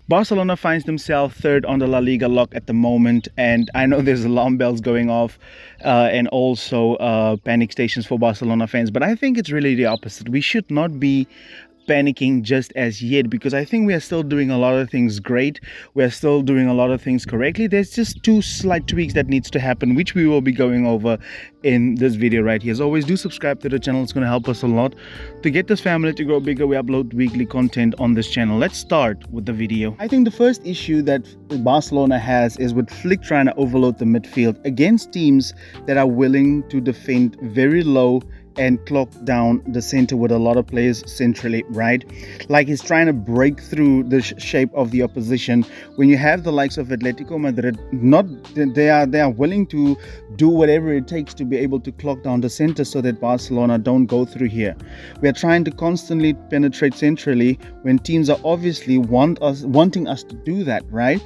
Barcelona finds themselves third on the La Liga lock at the moment, and I know there's alarm bells going off and also panic stations for Barcelona fans, but I think it's really the opposite. We should not be panicking just as yet, because I think we are still doing a lot of things great. We are still doing a lot of things correctly. There's just two slight tweaks that needs to happen, which we will be going over in this video right here. As always, do subscribe to the channel. It's going to help us a lot to get this family to grow bigger. We upload weekly content on this channel. Let's start with the video. I think the first issue that Barcelona has is with Flick trying to overload the midfield against teams that are willing to defend very low and clock down the center with a lot of players centrally, right? Like he's trying to break through the shape of the opposition. When you have the likes of Atletico Madrid, they are willing to do whatever it takes to be able to clock down the center so that Barcelona don't go through here. We are trying to constantly penetrate centrally when teams are obviously wanting us to do that, right?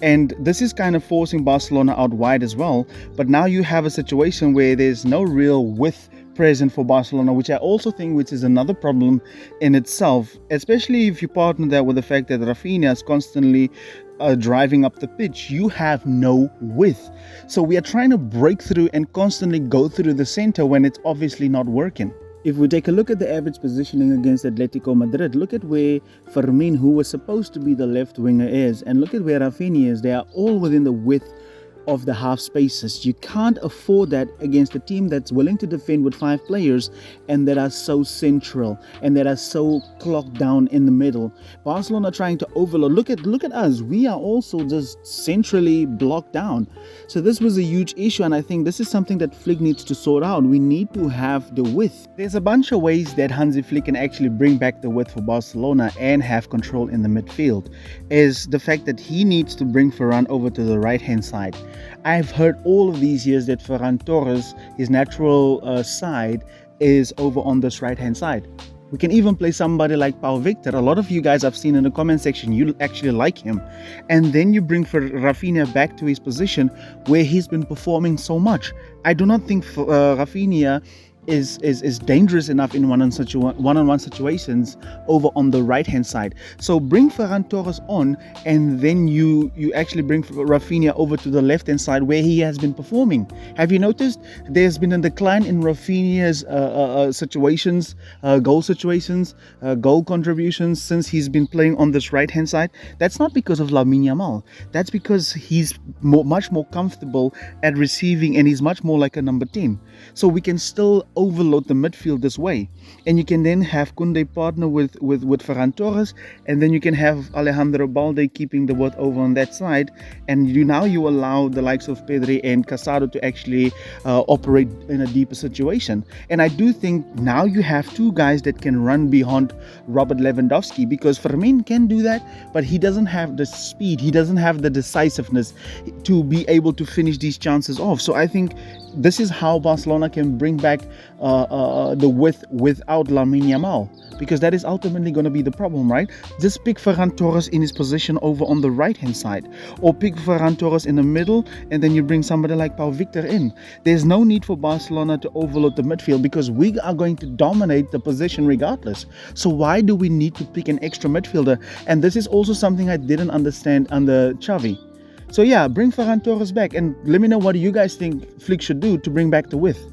And this is kind of forcing Barcelona out wide as well. But now you have a situation where there's no real width present for Barcelona, which I also think which is another problem in itself, especially if you partner that with the fact that Rafinha is constantly driving up the pitch. You have no width. So we are trying to break through and constantly go through the center when it's obviously not working. If we take a look at the average positioning against Atletico Madrid, look at where Fermin, who was supposed to be the left winger, is, and look at where Rafinha is. They are all within the width of the half spaces. You can't afford that against a team that's willing to defend with 5 players and that are so central and that are so clocked down in the middle. Barcelona trying to overload. Look at us. We are also just centrally blocked down. So this was a huge issue, and I think this is something that Flick needs to sort out. We need to have the width. There's a bunch of ways that Hansi Flick can actually bring back the width for Barcelona and have control in the midfield. Is the fact that he needs to bring Ferran over to the right hand side. I've heard all of these years that Ferran Torres, his natural side, is over on this right hand side. We can even play somebody like Pau Victor. A lot of you guys I've seen in the comment section, you actually like him. And then you bring Rafinha back to his position where he's been performing so much. I do not think Rafinha is dangerous enough in one-on-one situations over on the right hand side. So bring Ferran Torres on, and then you actually bring Rafinha over to the left hand side where he has been performing. Have you noticed there's been a decline in Rafinha's goal situations, goal contributions since he's been playing on this right hand side? That's not because of Lamine Yamal. That's because he's much more comfortable at receiving, and he's much more like a number 10. So we can still overload the midfield this way, and you can then have Koundé partner with Ferran Torres, and then you can have Alejandro Balde keeping the width over on that side, and you allow the likes of Pedri and Casado to actually operate in a deeper situation. And I do think now you have 2 guys that can run beyond Robert Lewandowski, because Fermin can do that, but he doesn't have the speed, he doesn't have the decisiveness to be able to finish these chances off. So I think this is how Barcelona can bring back the width without Lamine Yamal, because that is ultimately going to be the problem, right? Just pick Ferran Torres in his position over on the right hand side, or pick Ferran Torres in the middle, and then you bring somebody like Pau Victor in. There's no need for Barcelona to overload the midfield, because we are going to dominate the position regardless. So why do we need to pick an extra midfielder? And this is also something I didn't understand under Xavi. So yeah, bring Ferran Torres back, and let me know what you guys think Flick should do to bring back the width.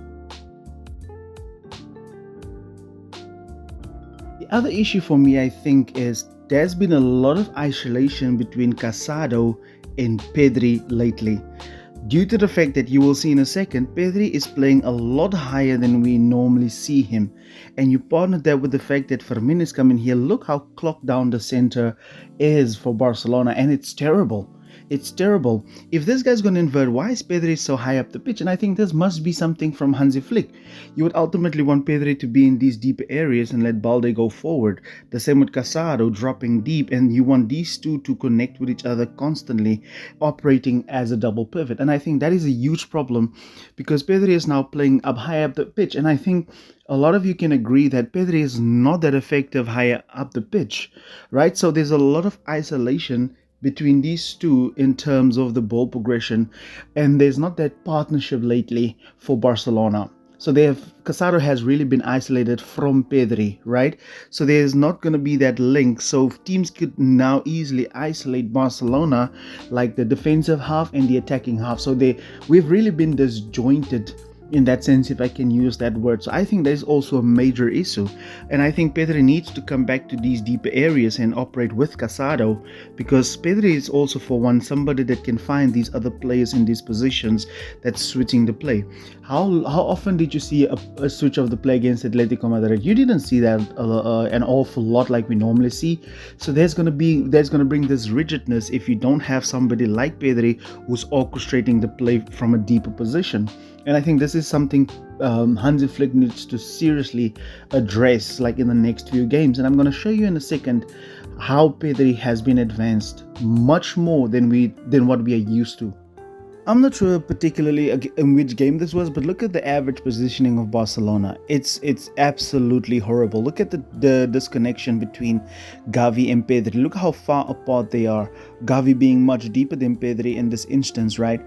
The other issue for me, I think, is there's been a lot of isolation between Casado and Pedri lately. Due to the fact that you will see in a second, Pedri is playing a lot higher than we normally see him. And you partner that with the fact that Fermin is coming here. Look how clocked down the center is for Barcelona, and it's terrible. It's terrible. If this guy's going to invert, why is Pedri so high up the pitch? And I think this must be something from Hansi Flick. You would ultimately want Pedri to be in these deeper areas and let Balde go forward. The same with Casado dropping deep, and you want these two to connect with each other constantly, operating as a double pivot. And I think that is a huge problem, because Pedri is now playing up high up the pitch, and I think a lot of you can agree that Pedri is not that effective higher up the pitch, right? So there's a lot of isolation between these two in terms of the ball progression, and there's not that partnership lately for Barcelona. So they have Casado has really been isolated from Pedri, right? So there's not going to be that link. So teams could now easily isolate Barcelona, like the defensive half and the attacking half. So we've really been disjointed in that sense, if I can use that word. So I think there's also a major issue, and I think Pedri needs to come back to these deeper areas and operate with Casado, because Pedri is also, for one, somebody that can find these other players in these positions that's switching the play. How often did you see a switch of the play against Atletico Madrid? You didn't see that an awful lot like we normally see. So there's gonna bring this rigidness if you don't have somebody like Pedri who's orchestrating the play from a deeper position. And I think this is something Hansi Flick needs to seriously address, like in the next few games. And I'm going to show you in a second how Pedri has been advanced much more than what we are used to. I'm not sure particularly in which game this was, but look at the average positioning of Barcelona. It's absolutely horrible. Look at the disconnection between Gavi and Pedri. Look how far apart they are. Gavi being much deeper than Pedri in this instance, right?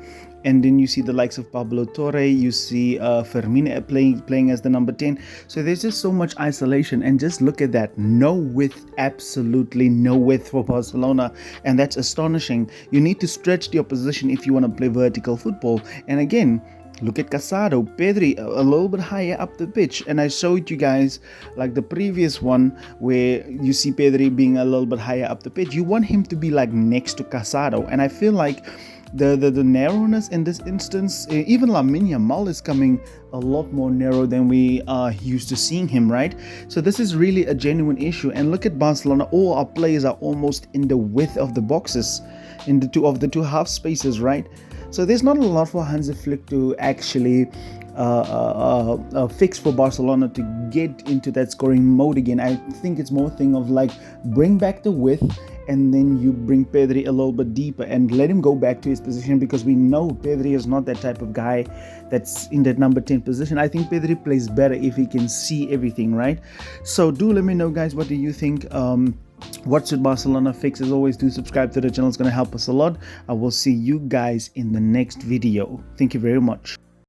And then you see the likes of Pablo Torre, you see Fermín playing as the number 10. So there's just so much isolation, and just look at that. No width, absolutely no width for Barcelona, and that's astonishing. You need to stretch the opposition if you want to play vertical football. And again, look at Casado, Pedri a little bit higher up the pitch, and I showed you guys like the previous one where you see Pedri being a little bit higher up the pitch. You want him to be like next to Casado, and I feel like the narrowness in this instance, even Lamine Yamal is coming a lot more narrow than we are used to seeing him, right? So this is really a genuine issue. And look at Barcelona, all our players are almost in the width of the boxes, in the two half spaces, right? So there's not a lot for Hansi Flick to actually fix for Barcelona to get into that scoring mode again. I think it's more a thing of like, bring back the width, and then you bring Pedri a little bit deeper and let him go back to his position, because we know Pedri is not that type of guy that's in that number 10 position. I think Pedri plays better if he can see everything, right? So do let me know, guys, what do you think? What should Barcelona fix? As always, do subscribe to the channel. It's going to help us a lot. I will see you guys in the next video. Thank you very much.